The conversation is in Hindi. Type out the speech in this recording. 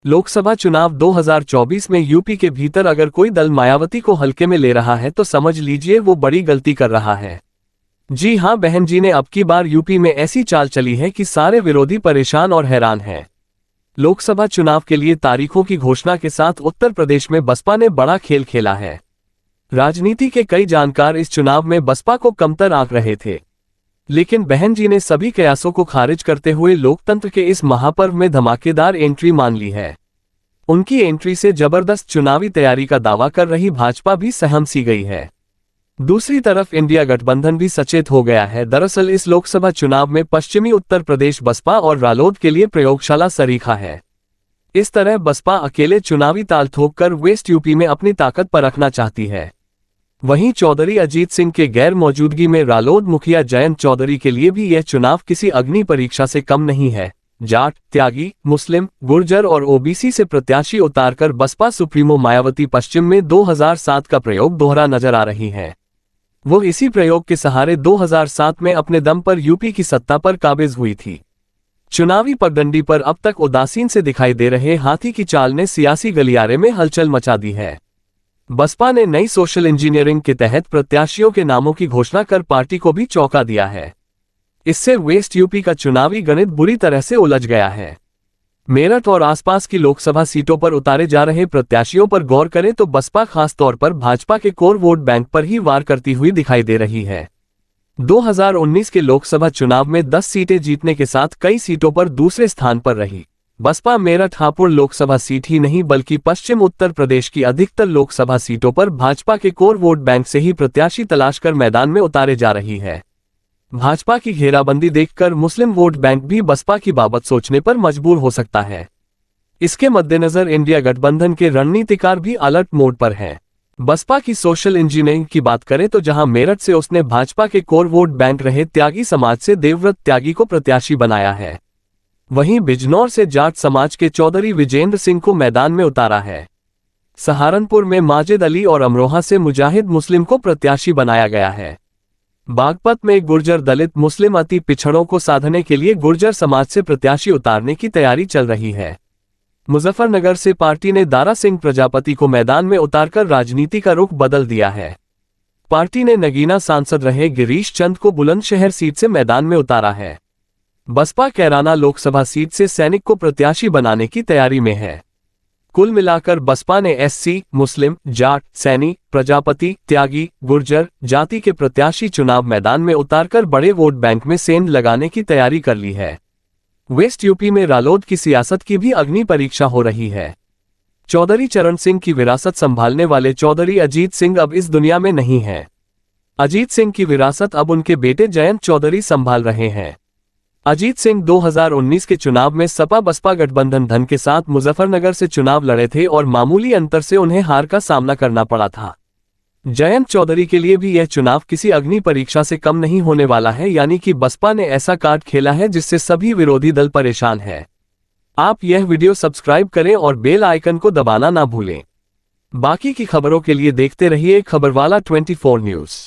लोकसभा चुनाव 2024 में यूपी के भीतर अगर कोई दल मायावती को हल्के में ले रहा है तो समझ लीजिए वो बड़ी गलती कर रहा है। जी हां बहन जी ने अब की बार यूपी में ऐसी चाल चली है कि सारे विरोधी परेशान और हैरान हैं। लोकसभा चुनाव के लिए तारीखों की घोषणा के साथ उत्तर प्रदेश में बसपा ने बड़ा खेल खेला है। राजनीति के कई जानकार इस चुनाव में बसपा को कमतर आंक रहे थे, लेकिन बहन जी ने सभी कयासों को खारिज करते हुए लोकतंत्र के इस महापर्व में धमाकेदार एंट्री मान ली है। उनकी एंट्री से जबरदस्त चुनावी तैयारी का दावा कर रही भाजपा भी सहम सी गई है। दूसरी तरफ इंडिया गठबंधन भी सचेत हो गया है। दरअसल इस लोकसभा चुनाव में पश्चिमी उत्तर प्रदेश बसपा और रालोद के लिए प्रयोगशाला सरीखा है। इस तरह बसपा अकेले चुनावी ताल ठोक कर वेस्ट यूपी में अपनी ताकत परखना चाहती है। वहीं चौधरी अजीत सिंह के गैर मौजूदगी में रालोद मुखिया जयंत चौधरी के लिए भी यह चुनाव किसी अग्नि परीक्षा से कम नहीं है। जाट, त्यागी, मुस्लिम, गुर्जर और ओबीसी से प्रत्याशी उतारकर बसपा सुप्रीमो मायावती पश्चिम में 2007 का प्रयोग दोहरा नजर आ रही हैं। वो इसी प्रयोग के सहारे 2007 में अपने दम पर यूपी की सत्ता पर काबिज हुई थी। चुनावी पगडंडी पर अब तक उदासीन से दिखाई दे रहे हाथी की चाल ने सियासी गलियारे में हलचल मचा दी है। बसपा ने नई सोशल इंजीनियरिंग के तहत प्रत्याशियों के नामों की घोषणा कर पार्टी को भी चौंका दिया है। इससे वेस्ट यूपी का चुनावी गणित बुरी तरह से उलझ गया है। मेरठ और आसपास की लोकसभा सीटों पर उतारे जा रहे प्रत्याशियों पर गौर करें तो बसपा खास तौर पर भाजपा के कोर वोट बैंक पर ही वार करती हुई दिखाई दे रही है। 2019 के लोकसभा चुनाव में 10 सीटें जीतने के साथ कई सीटों पर दूसरे स्थान पर रही। बसपा मेरठ हापुड़ लोकसभा सीट ही नहीं बल्कि पश्चिम उत्तर प्रदेश की अधिकतर लोकसभा सीटों पर भाजपा के कोर वोट बैंक से ही प्रत्याशी तलाशकर मैदान में उतारे जा रही है। भाजपा की घेराबंदी देखकर मुस्लिम वोट बैंक भी बसपा की बाबत सोचने पर मजबूर हो सकता है। इसके मद्देनजर इंडिया गठबंधन के रणनीतिकार भी अलर्ट मोड पर हैं। बसपा की सोशल इंजीनियरिंग की बात करें तो जहां मेरठ से उसने भाजपा के कोर वोट बैंक रहे त्यागी समाज से देवव्रत त्यागी को प्रत्याशी बनाया है। वहीं बिजनौर से जाट समाज के चौधरी विजेंद्र सिंह को मैदान में उतारा है। सहारनपुर में माजिद अली और अमरोहा से मुजाहिद मुस्लिम को प्रत्याशी बनाया गया है। बागपत में गुर्जर दलित मुस्लिम अति पिछड़ों को साधने के लिए गुर्जर समाज से प्रत्याशी उतारने की तैयारी चल रही है। मुजफ्फरनगर से पार्टी ने दारा सिंह प्रजापति को मैदान में उतारकर राजनीति का रुख बदल दिया है। पार्टी ने नगीना सांसद रहे गिरीश चंद को बुलंदशहर सीट से मैदान में उतारा है। बसपा कैराना लोकसभा सीट से सैनिक को प्रत्याशी बनाने की तैयारी में है। कुल मिलाकर बसपा ने एससी, मुस्लिम, जाट, सैनी, प्रजापति, त्यागी, गुर्जर जाति के प्रत्याशी चुनाव मैदान में उतारकर बड़े वोट बैंक में सेंध लगाने की तैयारी कर ली है। वेस्ट यूपी में रालोद की सियासत की भी अग्नि परीक्षा हो रही है। चौधरी चरण सिंह की विरासत संभालने वाले चौधरी अजीत सिंह अब इस दुनिया में नहीं है। अजीत सिंह की विरासत अब उनके बेटे जयंत चौधरी संभाल रहे हैं। अजीत सिंह 2019 के चुनाव में सपा बसपा गठबंधन धन के साथ मुजफ्फरनगर से चुनाव लड़े थे और मामूली अंतर से उन्हें हार का सामना करना पड़ा था। जयंत चौधरी के लिए भी यह चुनाव किसी अग्नि परीक्षा से कम नहीं होने वाला है, यानी कि बसपा ने ऐसा कार्ड खेला है जिससे सभी विरोधी दल परेशान है। आप यह वीडियो सब्सक्राइब करें और बेल आइकन को दबाना ना भूलें। बाकी की खबरों के लिए देखते रहिए खबरवाला 24 न्यूज़।